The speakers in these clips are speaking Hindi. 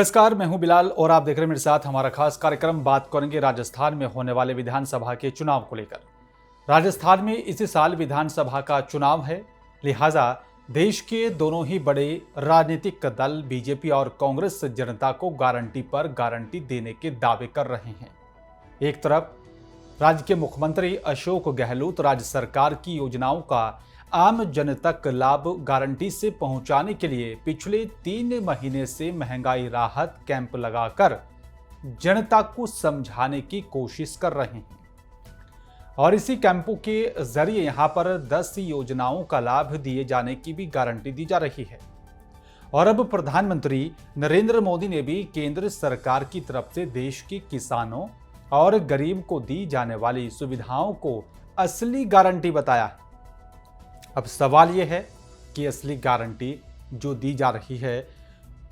नमस्कार, मैं हूं बिलाल और आप देख रहे हैं मेरे साथ हमारा खास कार्यक्रम। बात करेंगे राजस्थान में होने वाले विधानसभा के चुनाव को लेकर। राजस्थान में इसी साल विधानसभा का चुनाव है, लिहाजा देश के दोनों ही बड़े राजनीतिक दल बीजेपी और कांग्रेस जनता को गारंटी पर गारंटी देने के दावे कर रहे हैं। एक तरफ राज्य के मुख्यमंत्री अशोक गहलोत राज्य सरकार की योजनाओं का आम जन तक लाभ गारंटी से पहुंचाने के लिए पिछले 3 महीने से महंगाई राहत कैंप लगाकर जनता को समझाने की कोशिश कर रहे हैं और इसी कैंपों के जरिए यहां पर 10 योजनाओं का लाभ दिए जाने की भी गारंटी दी जा रही है। और अब प्रधानमंत्री नरेंद्र मोदी ने भी केंद्र सरकार की तरफ से देश के किसानों और गरीब को दी जाने वाली सुविधाओं को असली गारंटी बताया है। अब सवाल यह है कि असली गारंटी जो दी जा रही है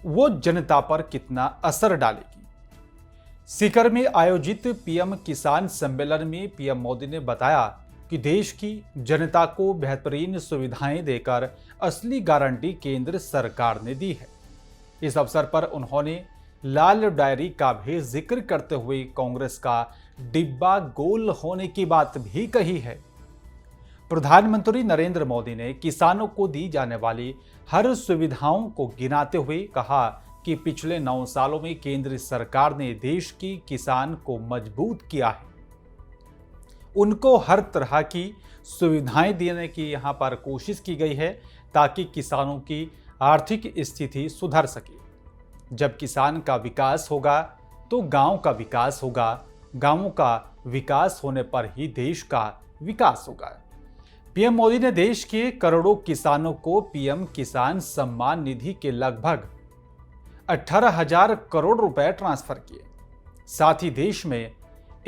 वो जनता पर कितना असर डालेगी। सीकर में आयोजित पीएम किसान सम्मेलन में पीएम मोदी ने बताया कि देश की जनता को बेहतरीन सुविधाएं देकर असली गारंटी केंद्र सरकार ने दी है। इस अवसर पर उन्होंने लाल डायरी का भी जिक्र करते हुए कांग्रेस का डिब्बा गोल होने की बात भी कही है। प्रधानमंत्री नरेंद्र मोदी ने किसानों को दी जाने वाली हर सुविधाओं को गिनाते हुए कहा कि पिछले 9 सालों में केंद्र सरकार ने देश की किसान को मजबूत किया है। उनको हर तरह की सुविधाएं देने की यहां पर कोशिश की गई है ताकि किसानों की आर्थिक स्थिति सुधर सके। जब किसान का विकास होगा तो गांव का विकास होगा, गांवों का विकास होने पर ही देश का विकास होगा। पीएम मोदी ने देश के करोड़ों किसानों को पीएम किसान सम्मान निधि के लगभग 18,000 करोड़ रुपए ट्रांसफर किए। साथ ही देश में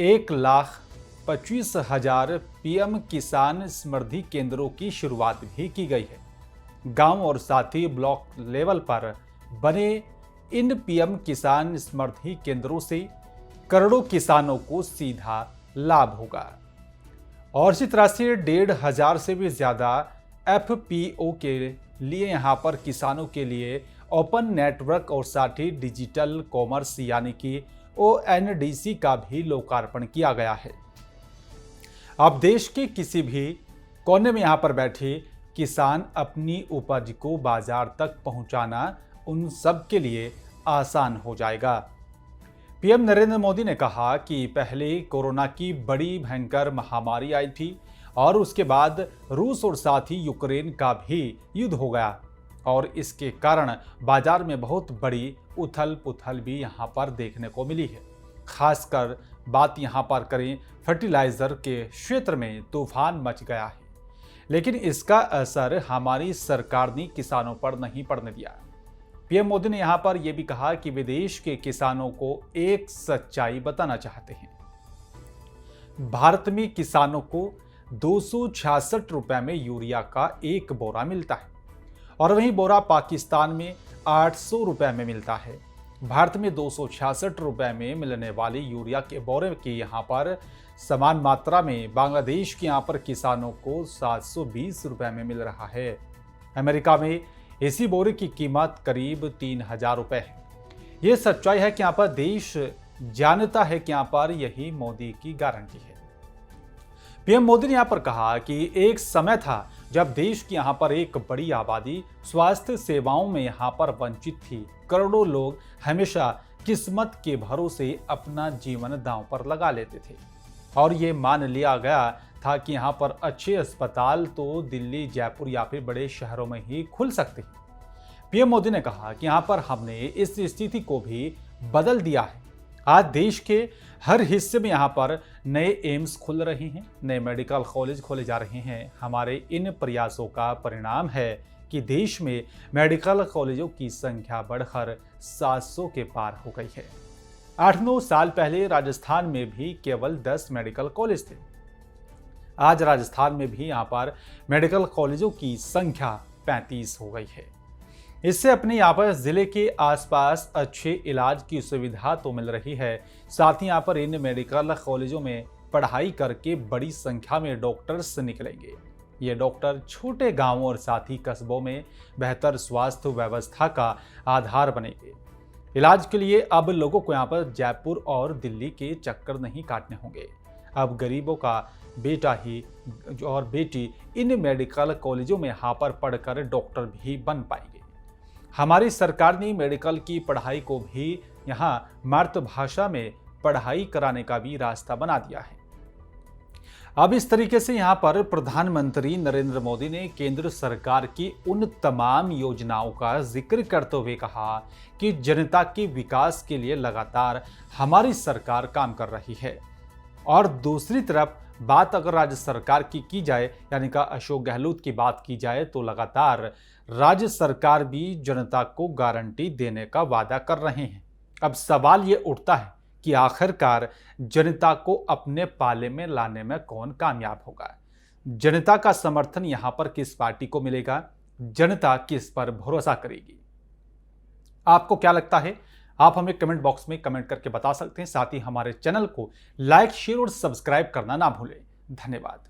1,25,000 पीएम किसान समृद्धि केंद्रों की शुरुआत भी की गई है। गांव और साथ ही ब्लॉक लेवल पर बने इन पीएम किसान समृद्धि केंद्रों से करोड़ों किसानों को सीधा लाभ होगा। और इसी तरह से 1,500 से भी ज़्यादा एफपीओ के लिए यहाँ पर किसानों के लिए ओपन नेटवर्क और साथ ही डिजिटल कॉमर्स यानी कि ओएनडीसी का भी लोकार्पण किया गया है। अब देश के किसी भी कोने में यहाँ पर बैठे किसान अपनी उपज को बाजार तक पहुँचाना उन सब के लिए आसान हो जाएगा। पीएम नरेंद्र मोदी ने कहा कि पहले कोरोना की बड़ी भयंकर महामारी आई थी और उसके बाद रूस और साथ ही यूक्रेन का भी युद्ध हो गया और इसके कारण बाजार में बहुत बड़ी उथल पुथल भी यहाँ पर देखने को मिली है। खासकर बात यहाँ पर करें फर्टिलाइजर के क्षेत्र में तूफान मच गया है, लेकिन इसका असर हमारी सरकार ने किसानों पर नहीं पड़ने दिया। पीएम मोदी ने यहां पर यह भी कहा कि वे देश के किसानों को एक सच्चाई बताना चाहते हैं। भारत में किसानों को 266 रुपए में यूरिया का एक बोरा मिलता है और वहीं बोरा पाकिस्तान में 800 रुपए में मिलता है। भारत में 266 रुपए में मिलने वाली यूरिया के बोरे की यहां पर समान मात्रा में बांग्लादेश के यहां पर किसानों को 720 रुपए में मिल रहा है। अमेरिका में इसी बोरे की कीमत करीब 3,000 रुपए है। ये सच्चाई है कि यहाँ पर देश जानता है कि यहाँ पर यही मोदी की गारंटी है। पीएम मोदी ने यहाँ पर कहा कि एक समय था जब देश की यहाँ पर एक बड़ी आबादी स्वास्थ्य सेवाओं में यहाँ पर वंचित थी। करोड़ों लोग हमेशा किस्मत के भरोसे अपना जीवन दांव पर लगा लेते थे और ये मान लिया गया था कि यहाँ पर अच्छे अस्पताल तो दिल्ली, जयपुर या फिर बड़े शहरों में ही खुल सकते हैं। पीएम मोदी ने कहा कि यहाँ पर हमने इस स्थिति को भी बदल दिया है। आज देश के हर हिस्से में यहाँ पर नए एम्स खुल रहे हैं, नए मेडिकल कॉलेज खोले जा रहे हैं। हमारे इन प्रयासों का परिणाम है कि देश में मेडिकल कॉलेजों की संख्या बढ़कर 700 के पार हो गई है। 8-9 साल पहले राजस्थान में भी केवल 10 मेडिकल कॉलेज थे। आज राजस्थान में भी यहाँ पर मेडिकल कॉलेजों की संख्या 35 हो गई है। इससे अपने यहाँ पर जिले के आसपास अच्छे इलाज की सुविधा तो मिल रही है, साथ ही यहाँ पर इन मेडिकल कॉलेजों में पढ़ाई करके बड़ी संख्या में डॉक्टर्स निकलेंगे। ये डॉक्टर छोटे गांवों और साथ ही कस्बों में बेहतर स्वास्थ्य व्यवस्था का आधार बनेंगे। इलाज के लिए अब लोगों को यहाँ पर जयपुर और दिल्ली के चक्कर नहीं काटने होंगे। अब गरीबों का बेटा ही और बेटी इन मेडिकल कॉलेजों में यहाँ पर पढ़कर डॉक्टर भी बन पाएंगे। हमारी सरकार ने मेडिकल की पढ़ाई को भी यहाँ मातृभाषा में पढ़ाई कराने का भी रास्ता बना दिया है। अब इस तरीके से यहाँ पर प्रधानमंत्री नरेंद्र मोदी ने केंद्र सरकार की उन तमाम योजनाओं का जिक्र करते हुए कहा कि जनता के विकास के लिए लगातार हमारी सरकार काम कर रही है। और दूसरी तरफ बात अगर राज्य सरकार की जाए, यानी कि अशोक गहलोत की बात की जाए, तो लगातार राज्य सरकार भी जनता को गारंटी देने का वादा कर रहे हैं। अब सवाल ये उठता है कि आखिरकार जनता को अपने पाले में लाने में कौन कामयाब होगा? जनता का समर्थन यहां पर किस पार्टी को मिलेगा? जनता किस पर भरोसा करेगी? आपको क्या लगता है? आप हमें कमेंट बॉक्स में कमेंट करके बता सकते हैं। साथ ही हमारे चैनल को लाइक, शेयर और सब्सक्राइब करना ना भूलें। धन्यवाद।